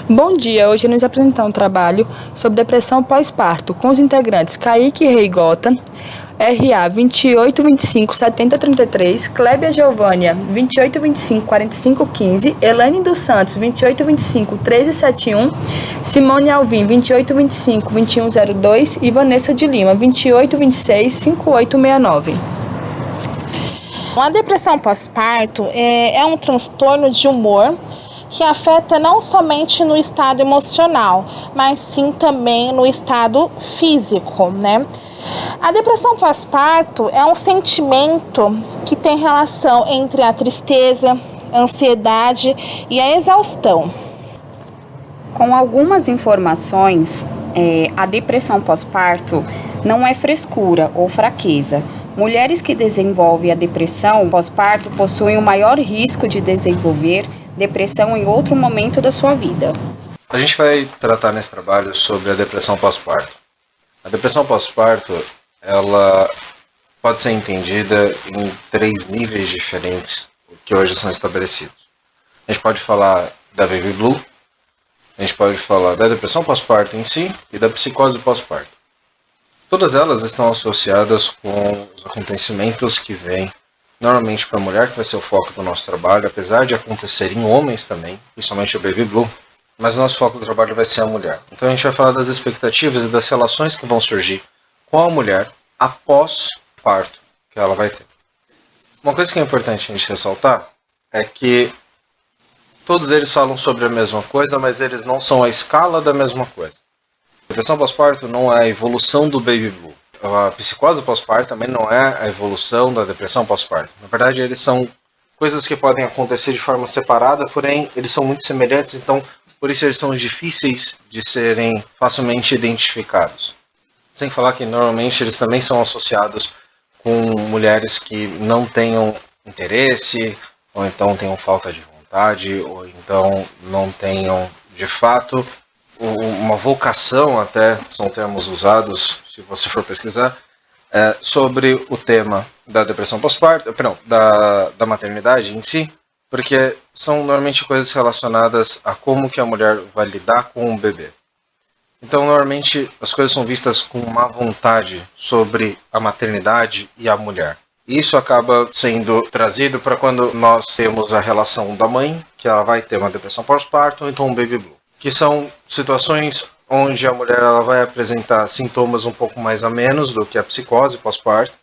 Bom dia, hoje nos apresentar um trabalho sobre depressão pós-parto com os integrantes Kaique Reigota, RA 2825-7033, Clébia Giovânia 2825-4515, Elaine dos Santos 2825-1371, Simone Alvim 2825-2102 e Vanessa de Lima 2826-5869. A depressão pós-parto é um transtorno de humor que afeta não somente no estado emocional, mas sim também no estado físico, né? A depressão pós-parto é um sentimento que tem relação entre a tristeza, a ansiedade e a exaustão. Com algumas informações, a depressão pós-parto não é frescura ou fraqueza. Mulheres que desenvolvem a depressão pós-parto possuem o maior risco de desenvolver depressão em outro momento da sua vida. A gente vai tratar nesse trabalho sobre a depressão pós-parto. A depressão pós-parto, ela pode ser entendida em 3 níveis diferentes que hoje são estabelecidos. A gente pode falar da baby blue, a gente pode falar da depressão pós-parto em si e da psicose pós-parto. Todas elas estão associadas com os acontecimentos que vêm normalmente para a mulher, que vai ser o foco do nosso trabalho, apesar de acontecer em homens também, principalmente o baby blue, mas o nosso foco do trabalho vai ser a mulher. Então a gente vai falar das expectativas e das relações que vão surgir com a mulher após o parto que ela vai ter. Uma coisa que é importante a gente ressaltar é que todos eles falam sobre a mesma coisa, mas eles não são a escala da mesma coisa. A depressão pós-parto não é a evolução do baby blue. A psicose pós-parto também não é a evolução da depressão pós-parto. Na verdade, eles são coisas que podem acontecer de forma separada, porém, eles são muito semelhantes, então, por isso eles são difíceis de serem facilmente identificados. Sem falar que, normalmente, eles também são associados com mulheres que não tenham interesse, ou então tenham falta de vontade, ou então não tenham, de fato, uma vocação, até são termos usados, se você for pesquisar, sobre o tema da depressão pós-parto, da maternidade em si, porque são normalmente coisas relacionadas a como que a mulher vai lidar com o bebê. Então, normalmente, as coisas são vistas com má vontade sobre a maternidade e a mulher. Isso acaba sendo trazido para quando nós temos a relação da mãe, que ela vai ter uma depressão pós-parto, ou então um baby blue, que são situações onde a mulher ela vai apresentar sintomas um pouco mais a menos do que a psicose pós-parto,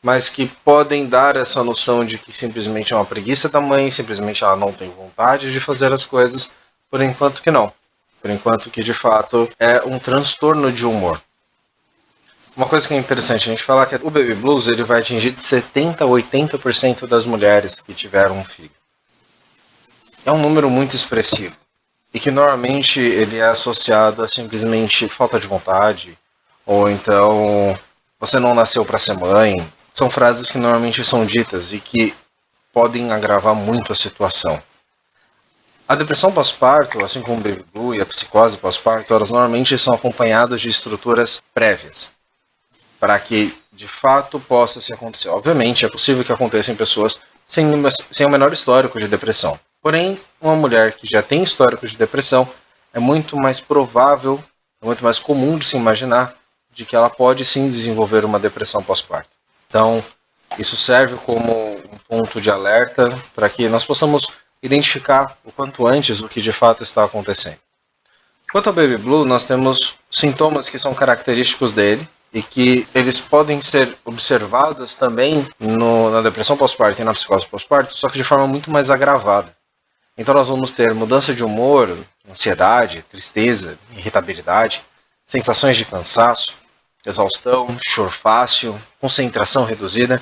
mas que podem dar essa noção de que simplesmente é uma preguiça da mãe, simplesmente ela não tem vontade de fazer as coisas, por enquanto que não. Por enquanto que de fato é um transtorno de humor. Uma coisa que é interessante a gente falar é que o baby blues ele vai atingir de 70% a 80% das mulheres que tiveram um filho. É um número muito expressivo. E que normalmente ele é associado a simplesmente falta de vontade, ou então você não nasceu para ser mãe. São frases que normalmente são ditas e que podem agravar muito a situação. A depressão pós-parto, assim como o baby blue e a psicose pós-parto, elas normalmente são acompanhadas de estruturas prévias, para que de fato possa se acontecer. Obviamente é possível que aconteça em pessoas sem o menor histórico de depressão. Porém, uma mulher que já tem histórico de depressão é muito mais provável, é muito mais comum de se imaginar de que ela pode sim desenvolver uma depressão pós-parto. Então, isso serve como um ponto de alerta para que nós possamos identificar o quanto antes o que de fato está acontecendo. Quanto ao baby blue, nós temos sintomas que são característicos dele e que eles podem ser observados também na depressão pós-parto e na psicose pós-parto, só que de forma muito mais agravada. Então nós vamos ter mudança de humor, ansiedade, tristeza, irritabilidade, sensações de cansaço, exaustão, choro fácil, concentração reduzida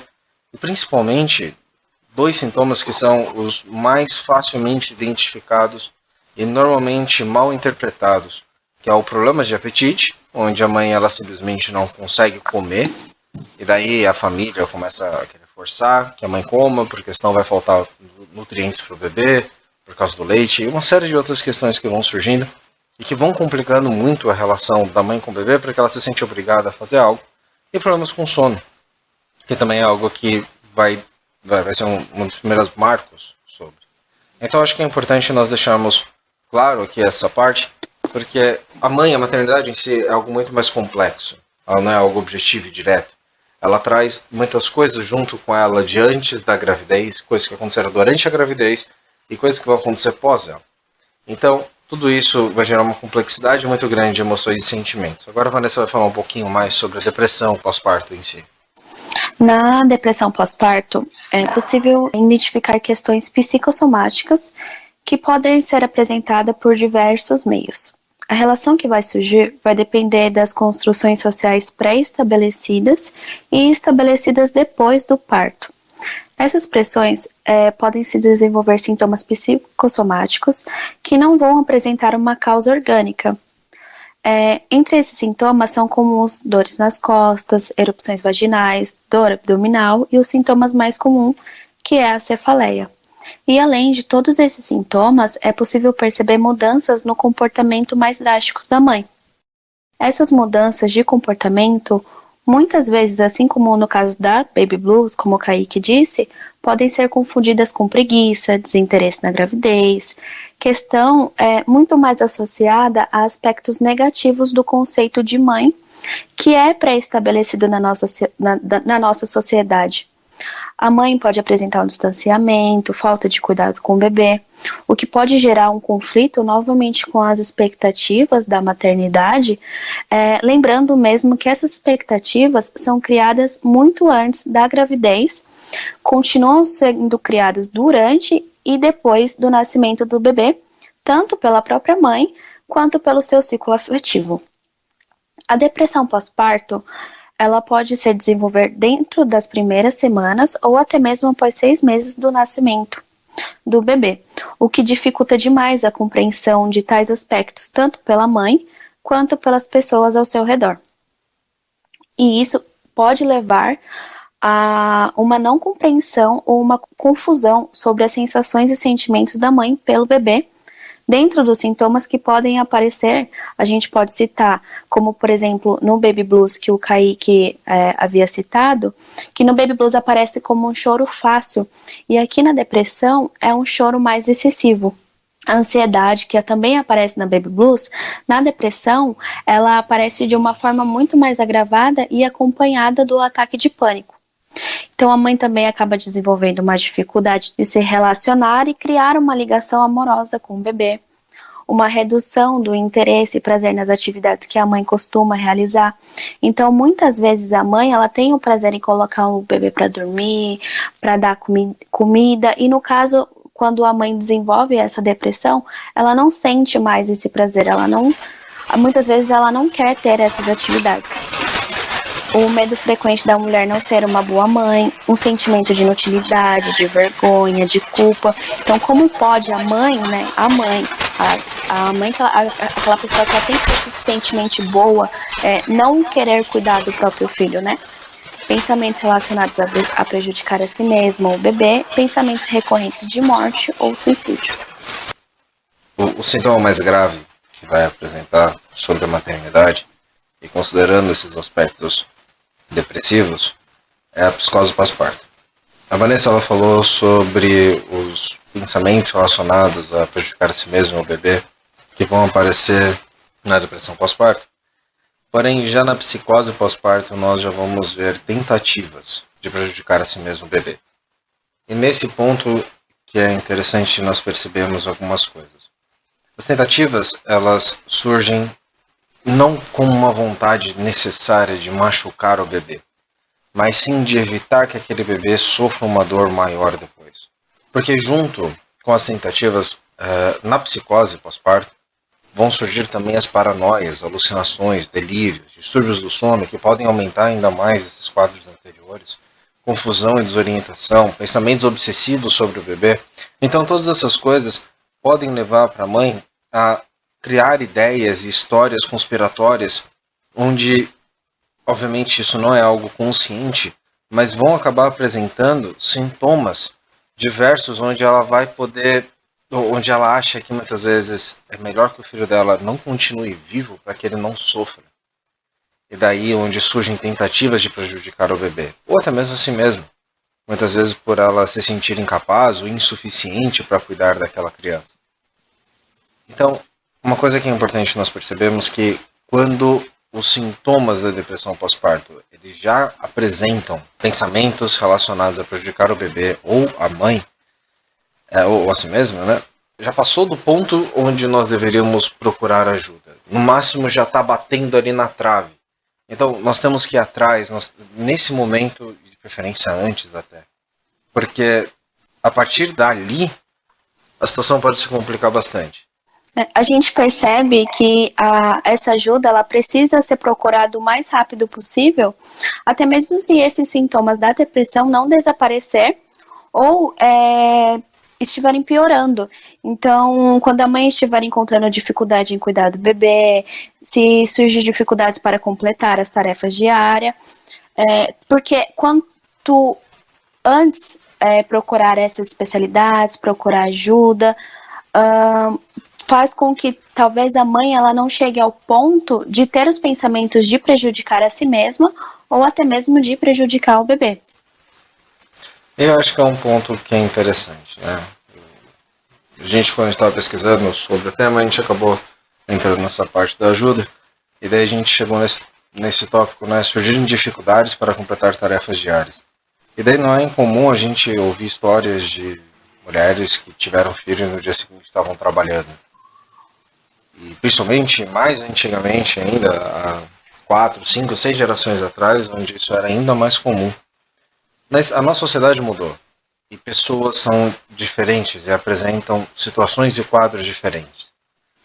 e principalmente 2 sintomas que são os mais facilmente identificados e normalmente mal interpretados, que é o problema de apetite, onde a mãe ela simplesmente não consegue comer e daí a família começa a querer forçar que a mãe coma porque senão vai faltar nutrientes para o bebê, por causa do leite, e uma série de outras questões que vão surgindo e que vão complicando muito a relação da mãe com o bebê, porque ela se sente obrigada a fazer algo, e problemas com sono, que também é algo que vai ser um dos primeiros marcos sobre. Então acho que é importante nós deixarmos claro aqui essa parte, porque a maternidade em si é algo muito mais complexo. Ela não é algo objetivo e direto. Ela traz muitas coisas junto com ela de antes da gravidez, coisas que aconteceram durante a gravidez e coisas que vão acontecer pós ela. Então, tudo isso vai gerar uma complexidade muito grande de emoções e sentimentos. Agora a Vanessa vai falar um pouquinho mais sobre a depressão pós-parto em si. Na depressão pós-parto, é possível identificar questões psicossomáticas que podem ser apresentadas por diversos meios. A relação que vai surgir vai depender das construções sociais pré-estabelecidas e estabelecidas depois do parto. Essas pressões podem se desenvolver sintomas psicossomáticos que não vão apresentar uma causa orgânica. Entre esses sintomas são comuns dores nas costas, erupções vaginais, dor abdominal e os sintomas mais comuns, que é a cefaleia. E além de todos esses sintomas, é possível perceber mudanças no comportamento mais drásticos da mãe. Essas mudanças de comportamento, muitas vezes, assim como no caso da Baby Blues, como o Kaique disse, podem ser confundidas com preguiça, desinteresse na gravidez, questão muito mais associada a aspectos negativos do conceito de mãe, que é pré-estabelecido na nossa sociedade. A mãe pode apresentar um distanciamento, falta de cuidado com o bebê, o que pode gerar um conflito novamente com as expectativas da maternidade, lembrando mesmo que essas expectativas são criadas muito antes da gravidez, continuam sendo criadas durante e depois do nascimento do bebê, tanto pela própria mãe quanto pelo seu ciclo afetivo. A depressão pós-parto, ela pode se desenvolver dentro das primeiras semanas ou até mesmo após 6 meses do nascimento do bebê, o que dificulta demais a compreensão de tais aspectos, tanto pela mãe quanto pelas pessoas ao seu redor. E isso pode levar a uma não compreensão ou uma confusão sobre as sensações e sentimentos da mãe pelo bebê. Dentro dos sintomas que podem aparecer, a gente pode citar, como por exemplo no Baby Blues que o Kaique havia citado, que no Baby Blues aparece como um choro fácil, e aqui na depressão é um choro mais excessivo. A ansiedade, que também aparece na Baby Blues, na depressão, ela aparece de uma forma muito mais agravada e acompanhada do ataque de pânico. Então a mãe também acaba desenvolvendo uma dificuldade de se relacionar e criar uma ligação amorosa com o bebê, uma redução do interesse e prazer nas atividades que a mãe costuma realizar. Então muitas vezes a mãe ela tem o prazer em colocar o bebê para dormir, para dar comida, e no caso quando a mãe desenvolve essa depressão, ela não sente mais esse prazer, muitas vezes ela não quer ter essas atividades. O medo frequente da mulher não ser uma boa mãe, um sentimento de inutilidade, de vergonha, de culpa. Então, como pode a mãe, né? A mãe, aquela pessoa que ela tem que ser suficientemente boa, não querer cuidar do próprio filho, né? Pensamentos relacionados a prejudicar a si mesmo ou o bebê, pensamentos recorrentes de morte ou suicídio. O sintoma mais grave que vai apresentar sobre a maternidade, e considerando esses aspectos depressivos, é a psicose pós-parto. A Vanessa ela falou sobre os pensamentos relacionados a prejudicar a si mesmo ou o bebê que vão aparecer na depressão pós-parto. Porém, já na psicose pós-parto, nós já vamos ver tentativas de prejudicar a si mesmo o bebê. E nesse ponto que é interessante nós percebemos algumas coisas. As tentativas, elas surgem não com uma vontade necessária de machucar o bebê, mas sim de evitar que aquele bebê sofra uma dor maior depois. Porque junto com as tentativas, na psicose pós-parto, vão surgir também as paranoias, alucinações, delírios, distúrbios do sono, que podem aumentar ainda mais esses quadros anteriores, confusão e desorientação, pensamentos obsessivos sobre o bebê. Então todas essas coisas podem levar para a mãe a criar ideias e histórias conspiratórias, onde, obviamente, isso não é algo consciente, mas vão acabar apresentando sintomas diversos, onde ela acha que muitas vezes é melhor que o filho dela não continue vivo para que ele não sofra. E daí onde surgem tentativas de prejudicar o bebê, ou até mesmo a si mesma, muitas vezes por ela se sentir incapaz ou insuficiente para cuidar daquela criança. Então, uma coisa que é importante nós percebemos que quando os sintomas da depressão pós-parto eles já apresentam pensamentos relacionados a prejudicar o bebê ou a mãe, ou a si mesmo, né? Já passou do ponto onde nós deveríamos procurar ajuda. No máximo já está batendo ali na trave. Então nós temos que ir atrás, nesse momento, de preferência antes até. Porque a partir dali, a situação pode se complicar bastante. A gente percebe que essa ajuda ela precisa ser procurada o mais rápido possível, até mesmo se esses sintomas da depressão não desaparecer ou estiverem piorando. Então, quando a mãe estiver encontrando dificuldade em cuidar do bebê, se surgir dificuldades para completar as tarefas diárias, porque quanto antes procurar essas especialidades, procurar ajuda, faz com que talvez a mãe ela não chegue ao ponto de ter os pensamentos de prejudicar a si mesma ou até mesmo de prejudicar o bebê. Eu acho que é um ponto que é interessante, né? A gente, quando estava pesquisando sobre o tema, a gente acabou entrando nessa parte da ajuda, e daí a gente chegou nesse tópico, né? Surgirem dificuldades para completar tarefas diárias. E daí não é incomum a gente ouvir histórias de mulheres que tiveram filhos e no dia seguinte estavam trabalhando. E principalmente, mais antigamente ainda, há 4, 5, 6 gerações atrás, onde isso era ainda mais comum. Mas a nossa sociedade mudou. E pessoas são diferentes e apresentam situações e quadros diferentes.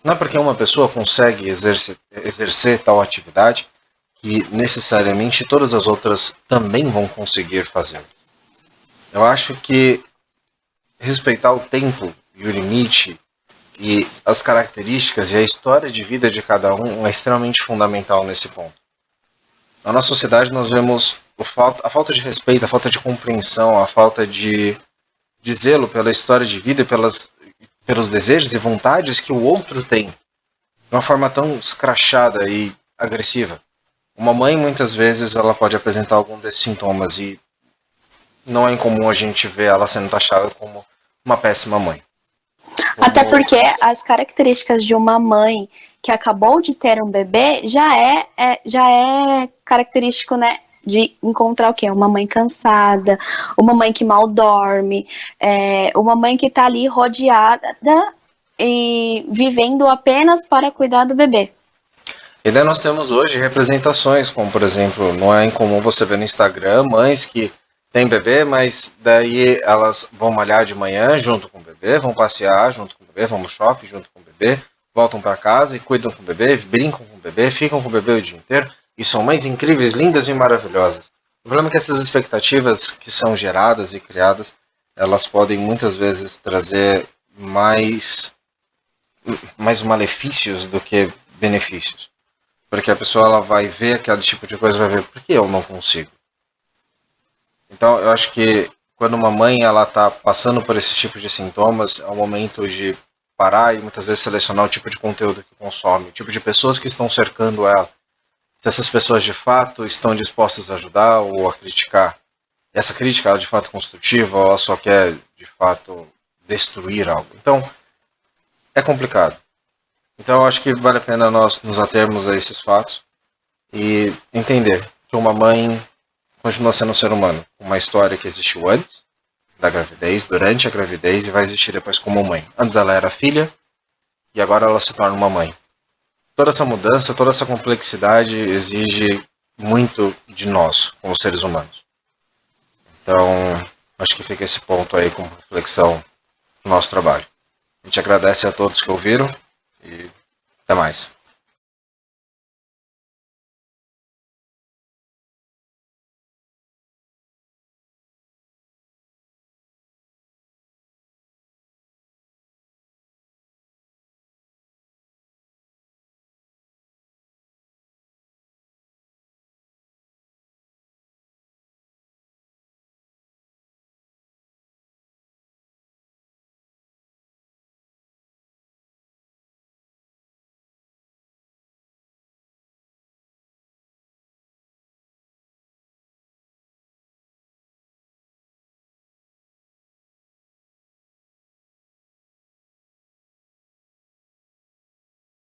Não é porque uma pessoa consegue exercer tal atividade que necessariamente todas as outras também vão conseguir fazer. Eu acho que respeitar o tempo e o limite e as características e a história de vida de cada um é extremamente fundamental nesse ponto. Na nossa sociedade nós vemos a falta de respeito, a falta de compreensão, a falta de zelo pela história de vida e pelos desejos e vontades que o outro tem, de uma forma tão escrachada e agressiva. Uma mãe, muitas vezes, ela pode apresentar algum desses sintomas e não é incomum a gente ver ela sendo taxada como uma péssima mãe. Até porque as características de uma mãe que acabou de ter um bebê já é característico, né, de encontrar o quê? Uma mãe cansada, uma mãe que mal dorme, uma mãe que tá ali rodeada e vivendo apenas para cuidar do bebê. E daí nós temos hoje representações, como por exemplo, não é incomum você ver no Instagram mães que têm bebê, mas daí elas vão malhar de manhã junto com o bebê, vão passear junto com o bebê, vão no shopping junto com o bebê, voltam para casa e cuidam com o bebê, brincam com o bebê, ficam com o bebê o dia inteiro, e são mães incríveis, lindas e maravilhosas. O problema é que essas expectativas que são geradas e criadas, elas podem muitas vezes trazer mais malefícios do que benefícios. Porque a pessoa ela vai ver aquele tipo de coisa e vai ver, por que eu não consigo? Então eu acho que quando uma mãe ela está passando por esse tipo de sintomas, é o momento de parar e muitas vezes selecionar o tipo de conteúdo que consome, o tipo de pessoas que estão cercando ela. Se essas pessoas de fato estão dispostas a ajudar ou a criticar. E essa crítica ela é de fato construtiva ou ela só quer de fato destruir algo. Então é complicado. Então eu acho que vale a pena nós nos atermos a esses fatos e entender que uma mãe continua sendo um ser humano, uma história que existiu antes da gravidez, durante a gravidez e vai existir depois como mãe. Antes ela era filha e agora ela se torna uma mãe. Toda essa mudança, toda essa complexidade exige muito de nós, como seres humanos. Então, acho que fica esse ponto aí como reflexão do nosso trabalho. A gente agradece a todos que ouviram e até mais.